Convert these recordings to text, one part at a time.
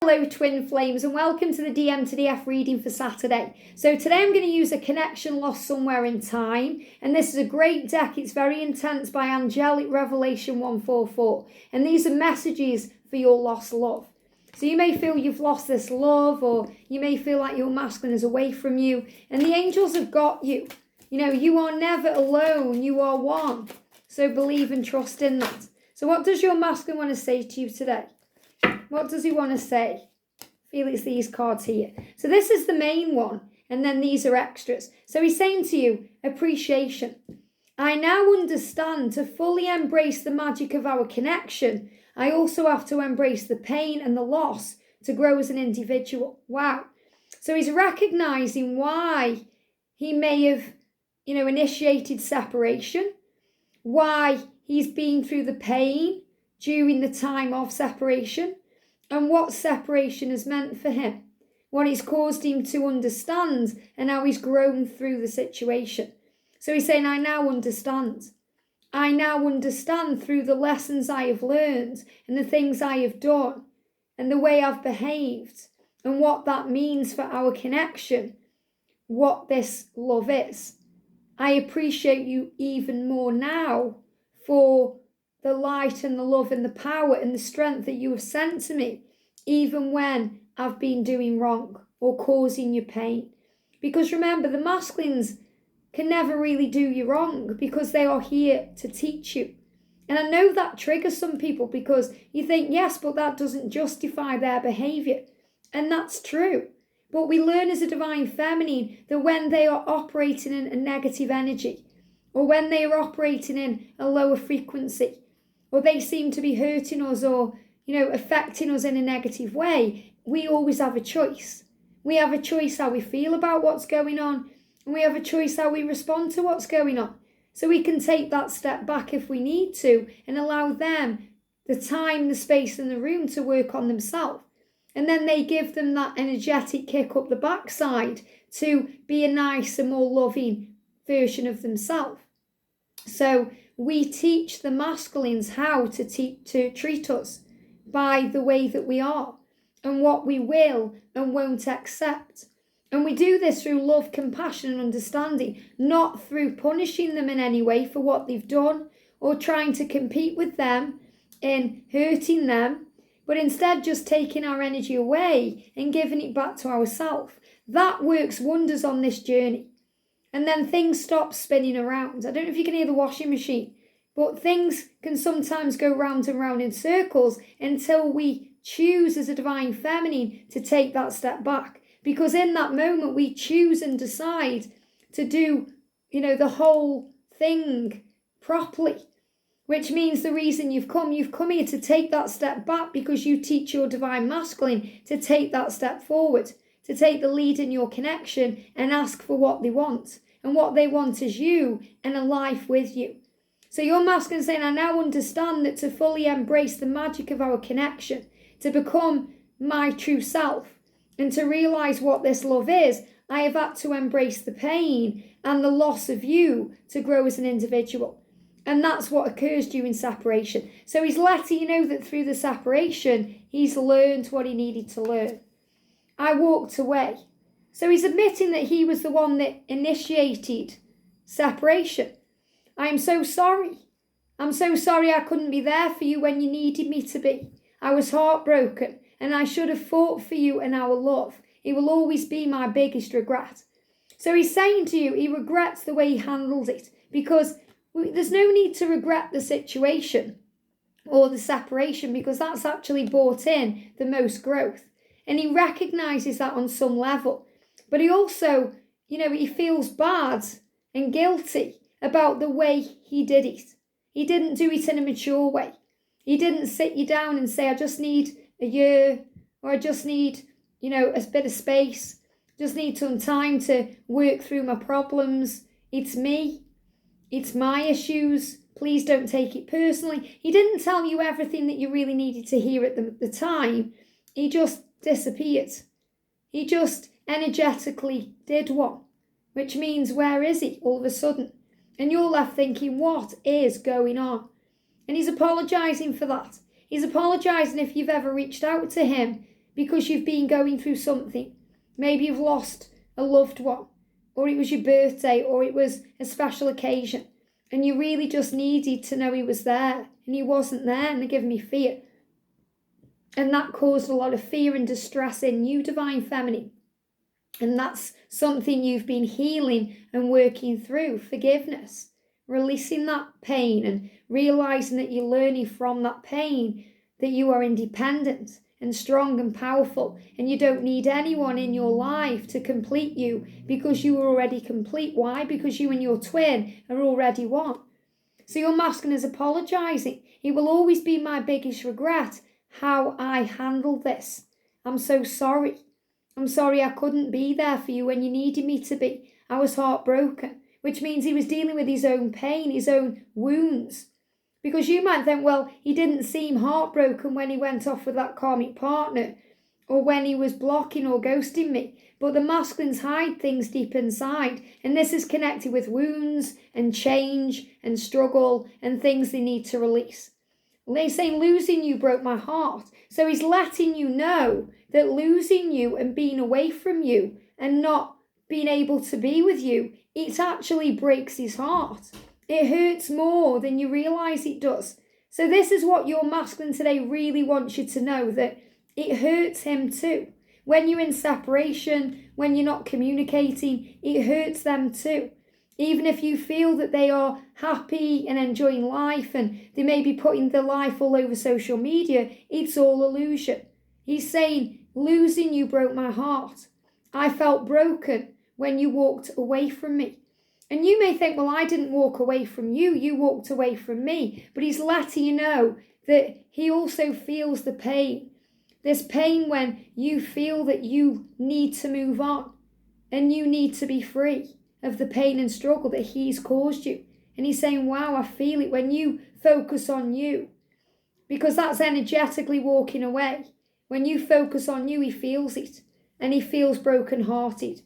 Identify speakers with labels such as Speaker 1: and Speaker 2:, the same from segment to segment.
Speaker 1: Hello twin flames and welcome to the DM to DF reading for Saturday. So today I'm going to use a connection lost somewhere in time, and this is a great deck. It's very intense by Angelic Revelation 144, and these are messages for your lost love. So you may feel you've lost this love, or you may feel like your masculine is away from you, and the angels have got you. You know, you are never alone, you are one. So believe and trust in that. So what does your masculine want to say to you today? What does he want to say? I feel it's these cards here. So this is the main one, and then these are extras. So he's saying to you, appreciation. I now understand to fully embrace the magic of our connection. I also have to embrace the pain and the loss to grow as an individual. Wow. So he's recognizing why he may have, initiated separation, why he's been through the pain during the time of separation, and what separation has meant for him, what it's caused him to understand, and how he's grown through the situation. So he's saying, I now understand. I now understand through the lessons I have learned and the things I have done and the way I've behaved and what that means for our connection, what this love is. I appreciate you even more now for the light and the love and the power and the strength that you have sent to me, even when I've been doing wrong or causing you pain. Because remember, the masculines can never really do you wrong because they are here to teach you. And I know that triggers some people because you think, yes, but that doesn't justify their behaviour. And that's true. But we learn as a divine feminine that when they are operating in a negative energy, or when they are operating in a lower frequency, or they seem to be hurting us or, affecting us in a negative way, we always have a choice. We have a choice how we feel about what's going on, and we have a choice how we respond to what's going on. So we can take that step back if we need to and allow them the time, the space and the room to work on themselves. And then they give them that energetic kick up the backside to be a nicer, more loving version of themselves. So we teach the masculines how to treat us by the way that we are and what we will and won't accept. And we do this through love, compassion and understanding, not through punishing them in any way for what they've done or trying to compete with them in hurting them, but instead just taking our energy away and giving it back to ourselves. That works wonders on this journey. And then things stop spinning around. I don't know if you can hear the washing machine, but things can sometimes go round and round in circles until we choose as a divine feminine to take that step back. Because in that moment, we choose and decide to do, the whole thing properly. Which means the reason you've come here to take that step back because you teach your divine masculine to take that step forward, to take the lead in your connection and ask for what they want. And what they want is you and a life with you. So your masculine saying, I now understand that to fully embrace the magic of our connection, to become my true self, and to realise what this love is, I have had to embrace the pain and the loss of you to grow as an individual. And that's what occurs during separation. So he's letting you know that through the separation, he's learned what he needed to learn. I walked away. So he's admitting that he was the one that initiated separation. I am so sorry. I'm so sorry I couldn't be there for you when you needed me to be. I was heartbroken and I should have fought for you and our love. It will always be my biggest regret. So he's saying to you, he regrets the way he handled it because there's no need to regret the situation or the separation because that's actually brought in the most growth. And he recognises that on some level. But he also, he feels bad and guilty about the way he did it. He didn't do it in a mature way. He didn't sit you down and say, I just need a year, or I just need, a bit of space. Just need some time to work through my problems. It's me. It's my issues. Please don't take it personally. He didn't tell you everything that you really needed to hear at the time. He just disappeared. He just energetically did one, which means where is he all of a sudden? And you're left thinking, what is going on? And he's apologising for that. He's apologising if you've ever reached out to him because you've been going through something. Maybe you've lost a loved one, or it was your birthday, or it was a special occasion, and you really just needed to know he was there, and he wasn't there, and they're giving me fear. And that caused a lot of fear and distress in you, Divine Feminine. And that's something you've been healing and working through. Forgiveness. Releasing that pain and realising that you're learning from that pain, that you are independent and strong and powerful, and you don't need anyone in your life to complete you because you are already complete. Why? Because you and your twin are already one. So your masculine is apologising. It will always be my biggest regret how I handled this. I'm so sorry. I'm sorry I couldn't be there for you when you needed me to be. I was heartbroken, which means he was dealing with his own pain, his own wounds. Because you might think, well, he didn't seem heartbroken when he went off with that karmic partner, or when he was blocking or ghosting me. But the masculines hide things deep inside, and this is connected with wounds and change and struggle and things they need to release. They're saying losing you broke my heart. So he's letting you know that losing you and being away from you and not being able to be with you, it actually breaks his heart. It hurts more than you realise it does. So this is what your masculine today really wants you to know, that it hurts him too. When you're in separation, when you're not communicating, it hurts them too. Even if you feel that they are happy and enjoying life and they may be putting their life all over social media, it's all illusion. He's saying, losing you broke my heart. I felt broken when you walked away from me. And you may think, well, I didn't walk away from you, you walked away from me. But he's letting you know that he also feels the pain. This pain when you feel that you need to move on and you need to be free of the pain and struggle that he's caused you. And he's saying, wow, I feel it when you focus on you, because that's energetically walking away. When you focus on you, he feels it, and he feels brokenhearted.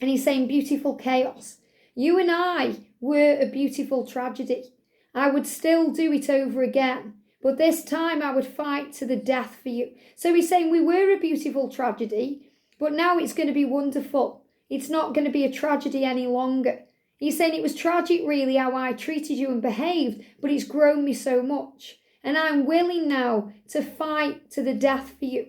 Speaker 1: And he's saying, beautiful chaos. You and I were a beautiful tragedy. I would still do it over again, but this time I would fight to the death for you. So he's saying we were a beautiful tragedy, but now it's going to be wonderful. It's not going to be a tragedy any longer. He's saying it was tragic really how I treated you and behaved, but it's grown me so much. And I'm willing now to fight to the death for you.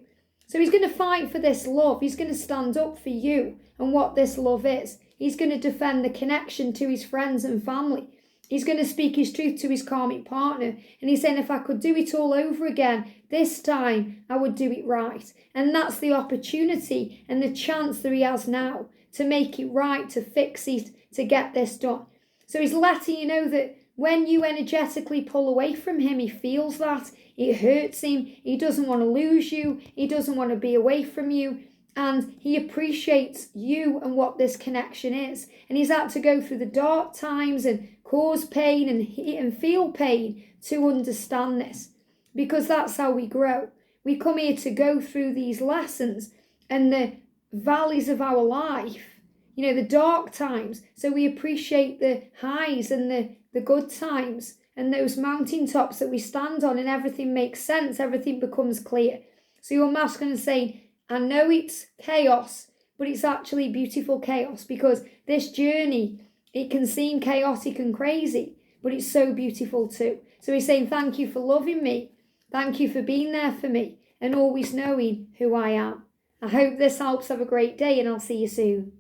Speaker 1: So he's going to fight for this love. He's going to stand up for you and what this love is. He's going to defend the connection to his friends and family. He's going to speak his truth to his karmic partner. And he's saying if I could do it all over again, this time I would do it right. And that's the opportunity and the chance that he has now to make it right, to fix it, to get this done. So he's letting you know that when you energetically pull away from him, he feels that. It hurts him. He doesn't want to lose you. He doesn't want to be away from you. And he appreciates you and what this connection is. And he's had to go through the dark times and cause pain and feel pain to understand this. Because that's how we grow. We come here to go through these lessons and the valleys of our life, the dark times, so we appreciate the highs and the good times and those mountaintops that we stand on, and everything makes sense, everything becomes clear. So your masculine is saying, I know it's chaos, but it's actually beautiful chaos, because this journey, it can seem chaotic and crazy, but it's so beautiful too. So he's saying, thank you for loving me, thank you for being there for me, and always knowing who I am. I hope this helps. Have a great day, and I'll see you soon.